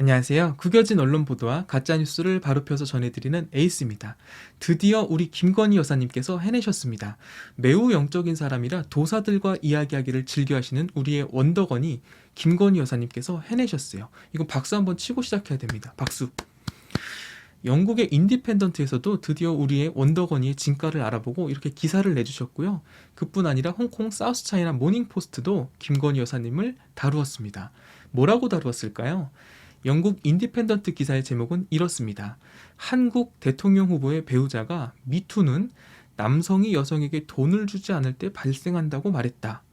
안녕하세요. 구겨진 언론 보도와 가짜뉴스를 바로 펴서 전해드리는 에이스입니다. 드디어 우리 김건희 여사님께서 해내셨습니다. 매우 영적인 사람이라 도사들과 이야기하기를 즐겨하시는 우리의 원더건이 김건희 여사님께서 해내셨어요. 이건 박수 한번 치고 시작해야 됩니다. 박수. 영국의 인디펜던트에서도 드디어 우리의 원더건이의 진가를 알아보고 이렇게 기사를 내주셨고요. 그뿐 아니라 홍콩 사우스차이나 모닝포스트도 김건희 여사님을 다루었습니다. 뭐라고 다루었을까요? 영국 인디펜던트 기사의 제목은 이렇습니다. 한국 대통령 후보의 배우자가 미투는 남성이 여성에게 돈을 주지 않을 때 발생한다고 말했다.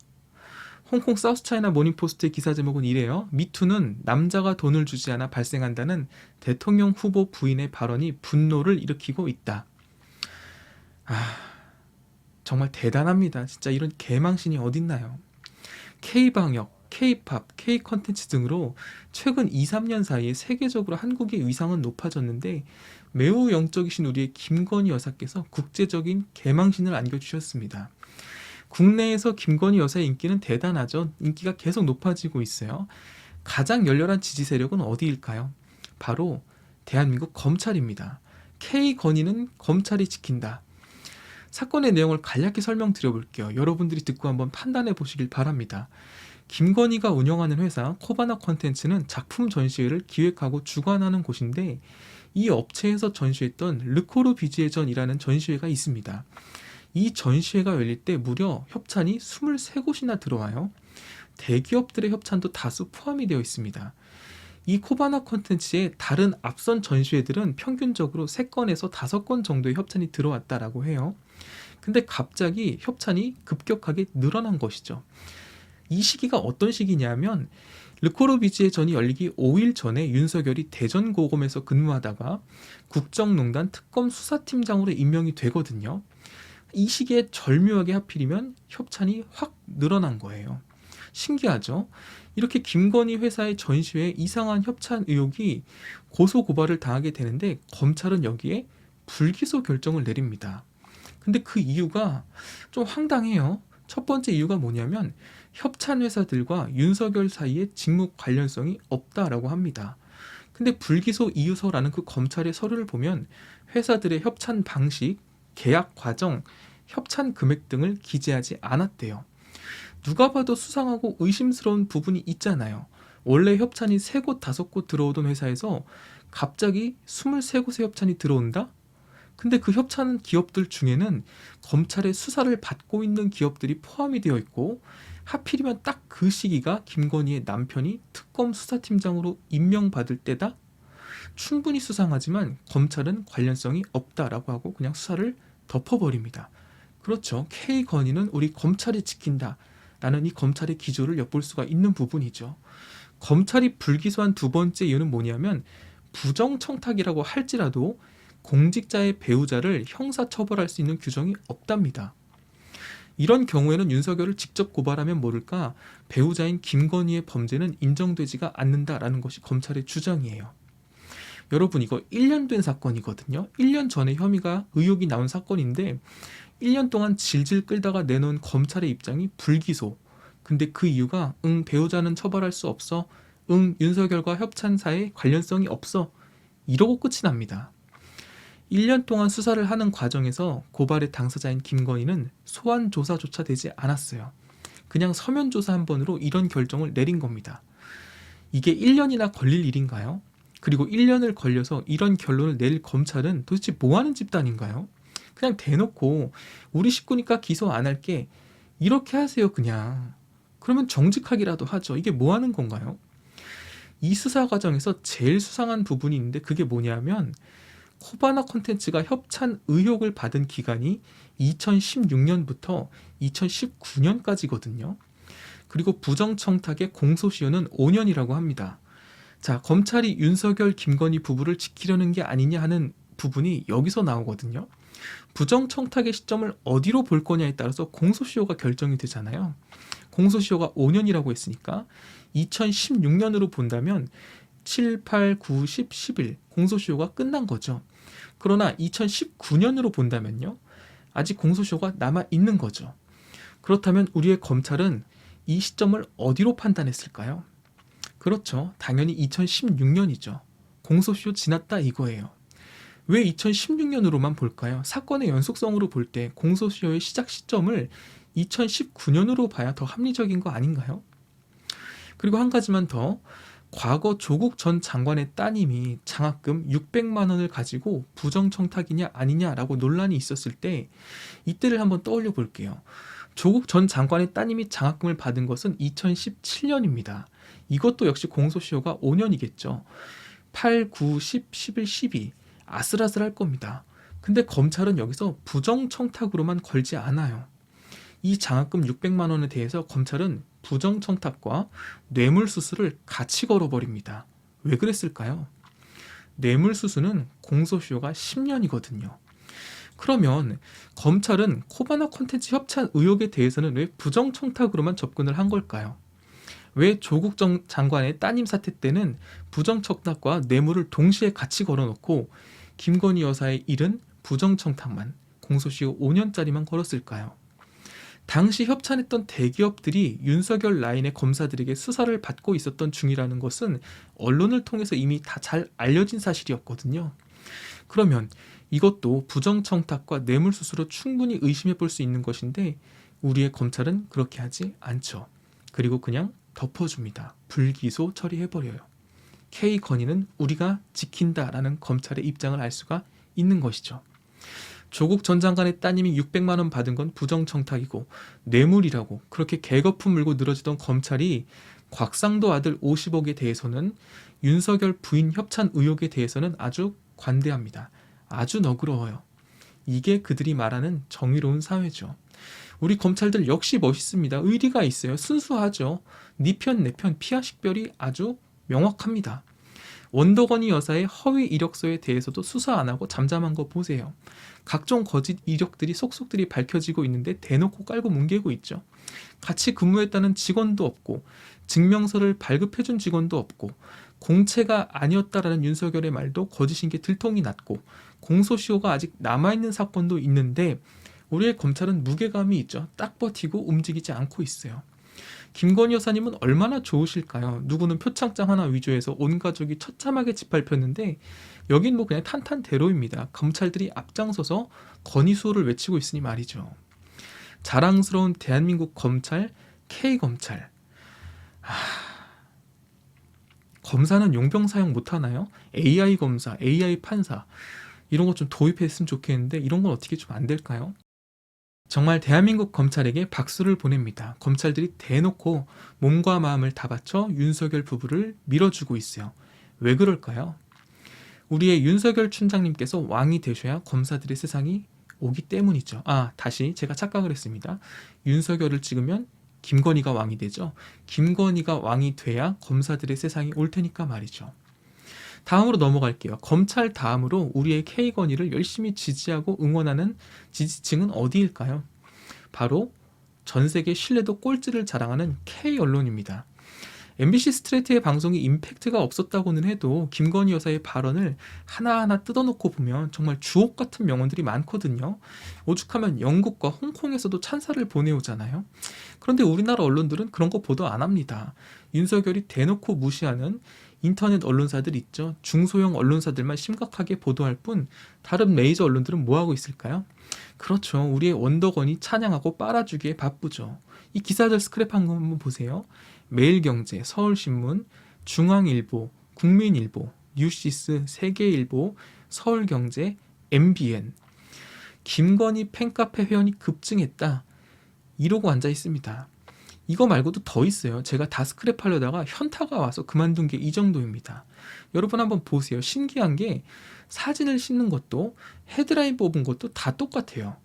홍콩 사우스차이나 모닝포스트의 기사 제목은 이래요. 미투는 남자가 돈을 주지 않아 발생한다는 대통령 후보 부인의 발언이 분노를 일으키고 있다. 정말 대단합니다. 진짜 이런 개망신이 어딨나요? K방역, K팝, K컨텐츠 등으로 최근 2, 3년 사이에 세계적으로 한국의 위상은 높아졌는데 매우 영적이신 우리의 김건희 여사께서 국제적인 개망신을 안겨주셨습니다. 국내에서 김건희 여사의 인기는 대단하죠. 인기가 계속 높아지고 있어요. 가장 열렬한 지지 세력은 어디일까요? 바로 대한민국 검찰입니다. K건희는 검찰이 지킨다. 사건의 내용을 간략히 설명드려 볼게요. 여러분들이 듣고 한번 판단해 보시길 바랍니다. 김건희가 운영하는 회사 코바나 컨텐츠는 작품 전시회를 기획하고 주관하는 곳인데 이 업체에서 전시했던 르코르 비지에전이라는 전시회가 있습니다. 이 전시회가 열릴 때 무려 협찬이 23곳이나 들어와요. 대기업들의 협찬도 다수 포함이 되어 있습니다. 이 코바나 컨텐츠의 다른 앞선 전시회들은 평균적으로 3건에서 5건 정도의 협찬이 들어왔다라고 해요. 근데 갑자기 협찬이 급격하게 늘어난 것이죠. 이 시기가 어떤 시기냐면 르코르비지의 전이 열리기 5일 전에 윤석열이 대전고검에서 근무하다가 국정농단 특검 수사팀장으로 임명이 되거든요. 이 시기에 절묘하게 하필이면 협찬이 확 늘어난 거예요. 신기하죠? 이렇게 김건희 회사의 전시회에 이상한 협찬 의혹이 고소고발을 당하게 되는데 검찰은 여기에 불기소 결정을 내립니다. 근데 그 이유가 좀 황당해요. 첫 번째 이유가 뭐냐면 협찬 회사들과 윤석열 사이에 직무 관련성이 없다라고 합니다. 근데 불기소 이유서라는 그 검찰의 서류를 보면 회사들의 협찬 방식, 계약 과정, 협찬 금액 등을 기재하지 않았대요. 누가 봐도 수상하고 의심스러운 부분이 있잖아요. 원래 협찬이 3곳, 5곳 들어오던 회사에서 갑자기 23곳의 협찬이 들어온다? 근데 그 협찬 기업들 중에는 검찰의 수사를 받고 있는 기업들이 포함이 되어 있고 하필이면 딱 그 시기가 김건희의 남편이 특검 수사팀장으로 임명받을 때다? 충분히 수상하지만 검찰은 관련성이 없다라고 하고 그냥 수사를 덮어버립니다. 그렇죠. K건희는 우리 검찰이 지킨다 라는 이 검찰의 기조를 엿볼 수가 있는 부분이죠. 검찰이 불기소한 두 번째 이유는 뭐냐면 부정청탁이라고 할지라도 공직자의 배우자를 형사처벌할 수 있는 규정이 없답니다. 이런 경우에는 윤석열을 직접 고발하면 모를까 배우자인 김건희의 범죄는 인정되지가 않는다라는 것이 검찰의 주장이에요. 여러분 이거 1년 된 사건이거든요. 1년 전에 의혹이 나온 사건인데 1년 동안 질질 끌다가 내놓은 검찰의 입장이 불기소. 근데 그 이유가 배우자는 처벌할 수 없어. 윤석열과 협찬사에 관련성이 없어. 이러고 끝이 납니다. 1년 동안 수사를 하는 과정에서 고발의 당사자인 김건희는 소환 조사조차 되지 않았어요. 그냥 서면 조사 한 번으로 이런 결정을 내린 겁니다. 이게 1년이나 걸릴 일인가요? 그리고 1년을 걸려서 이런 결론을 낼 검찰은 도대체 뭐하는 집단인가요? 그냥 대놓고 우리 식구니까 기소 안 할게 이렇게 하세요 그냥. 그러면 정직하기라도 하죠. 이게 뭐하는 건가요? 이 수사 과정에서 제일 수상한 부분이 있는데 그게 뭐냐면 코바나 콘텐츠가 협찬 의혹을 받은 기간이 2016년부터 2019년까지거든요. 그리고 부정청탁의 공소시효는 5년이라고 합니다. 자, 검찰이 윤석열, 김건희 부부를 지키려는 게 아니냐 하는 부분이 여기서 나오거든요. 부정청탁의 시점을 어디로 볼 거냐에 따라서 공소시효가 결정이 되잖아요. 공소시효가 5년이라고 했으니까 2016년으로 본다면 7, 8, 9, 10, 11 공소시효가 끝난 거죠. 그러나 2019년으로 본다면요. 아직 공소시효가 남아있는 거죠. 그렇다면 우리의 검찰은 이 시점을 어디로 판단했을까요? 그렇죠. 당연히 2016년이죠. 공소시효 지났다 이거예요. 왜 2016년으로만 볼까요? 사건의 연속성으로 볼 때 공소시효의 시작 시점을 2019년으로 봐야 더 합리적인 거 아닌가요? 그리고 한 가지만 더, 과거 조국 전 장관의 따님이 장학금 600만 원을 가지고 부정청탁이냐 아니냐라고 논란이 있었을 때 이때를 한번 떠올려 볼게요. 조국 전 장관의 따님이 장학금을 받은 것은 2017년입니다. 이것도 역시 공소시효가 5년이겠죠. 8, 9, 10, 11, 12 아슬아슬할 겁니다. 근데 검찰은 여기서 부정청탁으로만 걸지 않아요. 이 장학금 600만 원에 대해서 검찰은 부정청탁과 뇌물수수를 같이 걸어버립니다. 왜 그랬을까요? 뇌물수수는 공소시효가 10년이거든요. 그러면 검찰은 코바나 콘텐츠 협찬 의혹에 대해서는 왜 부정청탁으로만 접근을 한 걸까요? 왜 조국 장관의 따님 사태 때는 부정청탁과 뇌물을 동시에 같이 걸어놓고 김건희 여사의 일은 부정청탁만, 공소시효 5년짜리만 걸었을까요? 당시 협찬했던 대기업들이 윤석열 라인의 검사들에게 수사를 받고 있었던 중이라는 것은 언론을 통해서 이미 다 잘 알려진 사실이었거든요. 그러면 이것도 부정청탁과 뇌물수수로 충분히 의심해 볼 수 있는 것인데 우리의 검찰은 그렇게 하지 않죠. 그리고 그냥 덮어줍니다. 불기소 처리해버려요. K건의는 우리가 지킨다라는 검찰의 입장을 알 수가 있는 것이죠. 조국 전 장관의 따님이 600만 원 받은 건 부정청탁이고 뇌물이라고 그렇게 개거품 물고 늘어지던 검찰이 곽상도 아들 50억에 대해서는 윤석열 부인 협찬 의혹에 대해서는 아주 관대합니다. 아주 너그러워요. 이게 그들이 말하는 정의로운 사회죠. 우리 검찰들 역시 멋있습니다. 의리가 있어요. 순수하죠. 네 편 내 편 피하식별이 아주 명확합니다. 원더건이 여사의 허위 이력서에 대해서도 수사 안 하고 잠잠한 거 보세요. 각종 거짓 이력들이 속속들이 밝혀지고 있는데 대놓고 깔고 뭉개고 있죠. 같이 근무했다는 직원도 없고 증명서를 발급해준 직원도 없고 공채가 아니었다라는 윤석열의 말도 거짓인 게 들통이 났고 공소시효가 아직 남아있는 사건도 있는데 우리의 검찰은 무게감이 있죠. 딱 버티고 움직이지 않고 있어요. 김건희 여사님은 얼마나 좋으실까요? 누구는 표창장 하나 위조해서 온 가족이 처참하게 짓밟혔는데 여긴 뭐 그냥 탄탄대로입니다. 검찰들이 앞장서서 건의 수호를 외치고 있으니 말이죠. 자랑스러운 대한민국 검찰, K검찰. 검사는 용병 사용 못하나요? AI 검사, AI 판사 이런 거 좀 도입했으면 좋겠는데 이런 건 어떻게 좀 안 될까요? 정말 대한민국 검찰에게 박수를 보냅니다. 검찰들이 대놓고 몸과 마음을 다 바쳐 윤석열 부부를 밀어주고 있어요. 왜 그럴까요? 우리의 윤석열 춘장님께서 왕이 되셔야 검사들의 세상이 오기 때문이죠. 다시 제가 착각을 했습니다. 윤석열을 찍으면 김건희가 왕이 되죠. 김건희가 왕이 돼야 검사들의 세상이 올 테니까 말이죠. 다음으로 넘어갈게요. 검찰 다음으로 우리의 K건의를 열심히 지지하고 응원하는 지지층은 어디일까요? 바로 전 세계 신뢰도 꼴찌를 자랑하는 K언론입니다. MBC 스트레이트의 방송이 임팩트가 없었다고는 해도 김건희 여사의 발언을 하나하나 뜯어놓고 보면 정말 주옥 같은 명언들이 많거든요. 오죽하면 영국과 홍콩에서도 찬사를 보내오잖아요. 그런데 우리나라 언론들은 그런 거 보도 안 합니다. 윤석열이 대놓고 무시하는 인터넷 언론사들 있죠. 중소형 언론사들만 심각하게 보도할 뿐 다른 메이저 언론들은 뭐하고 있을까요? 그렇죠. 우리의 원더건이 찬양하고 빨아주기에 바쁘죠. 이 기사들 스크랩한 거 한번 보세요. 매일경제, 서울신문, 중앙일보, 국민일보, 뉴시스, 세계일보, 서울경제, MBN. 김건희 팬카페 회원이 급증했다. 이러고 앉아 있습니다. 이거 말고도 더 있어요. 제가 다 스크랩하려다가 현타가 와서 그만둔 게 이 정도입니다. 여러분 한번 보세요. 신기한 게 사진을 싣는 것도 헤드라인 뽑은 것도 다 똑같아요.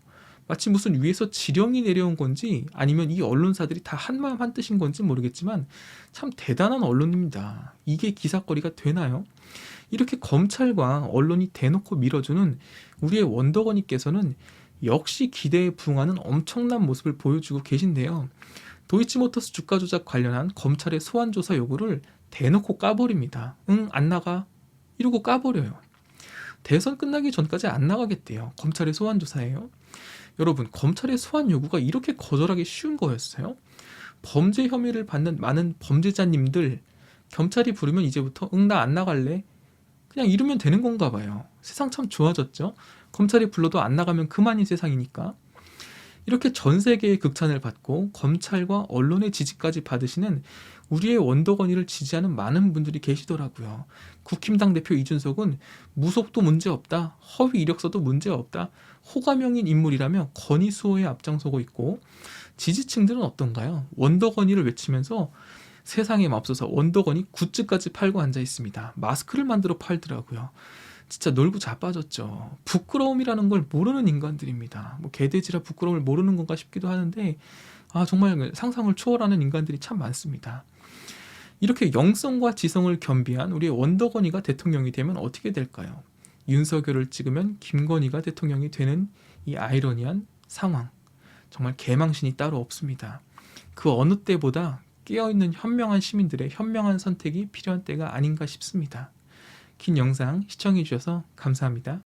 마치 무슨 위에서 지령이 내려온 건지 아니면 이 언론사들이 다 한마음 한뜻인 건지 모르겠지만 참 대단한 언론입니다. 이게 기사거리가 되나요? 이렇게 검찰과 언론이 대놓고 밀어주는 우리의 원더건이께서는 역시 기대에 부응하는 엄청난 모습을 보여주고 계신데요. 도이치모터스 주가 조작 관련한 검찰의 소환 조사 요구를 대놓고 까버립니다. 안 나가 이러고 까버려요. 대선 끝나기 전까지 안 나가겠대요. 검찰의 소환 조사예요. 여러분, 검찰의 소환 요구가 이렇게 거절하기 쉬운 거였어요? 범죄 혐의를 받는 많은 범죄자님들 경찰이 부르면 이제부터 응, 나 안 나갈래. 그냥 이러면 되는 건가 봐요. 세상 참 좋아졌죠. 검찰이 불러도 안 나가면 그만인 세상이니까. 이렇게 전 세계의 극찬을 받고 검찰과 언론의 지지까지 받으시는 우리의 원더건이를 지지하는 많은 분들이 계시더라고요. 국힘당 대표 이준석은 무속도 문제없다, 허위 이력서도 문제없다, 호감형인 인물이라며 건의 수호에 앞장서고 있고, 지지층들은 어떤가요? 원더건이를 외치면서 세상에 맙소사 원더건이 굿즈까지 팔고 앉아 있습니다. 마스크를 만들어 팔더라고요. 진짜 놀고 자빠졌죠. 부끄러움이라는 걸 모르는 인간들입니다. 뭐 개돼지라 부끄러움을 모르는 건가 싶기도 하는데, 정말 상상을 초월하는 인간들이 참 많습니다. 이렇게 영성과 지성을 겸비한 우리의 원더건이가 대통령이 되면 어떻게 될까요? 윤석열을 찍으면 김건희가 대통령이 되는 이 아이러니한 상황. 정말 개망신이 따로 없습니다. 그 어느 때보다 깨어있는 현명한 시민들의 현명한 선택이 필요한 때가 아닌가 싶습니다. 긴 영상 시청해주셔서 감사합니다.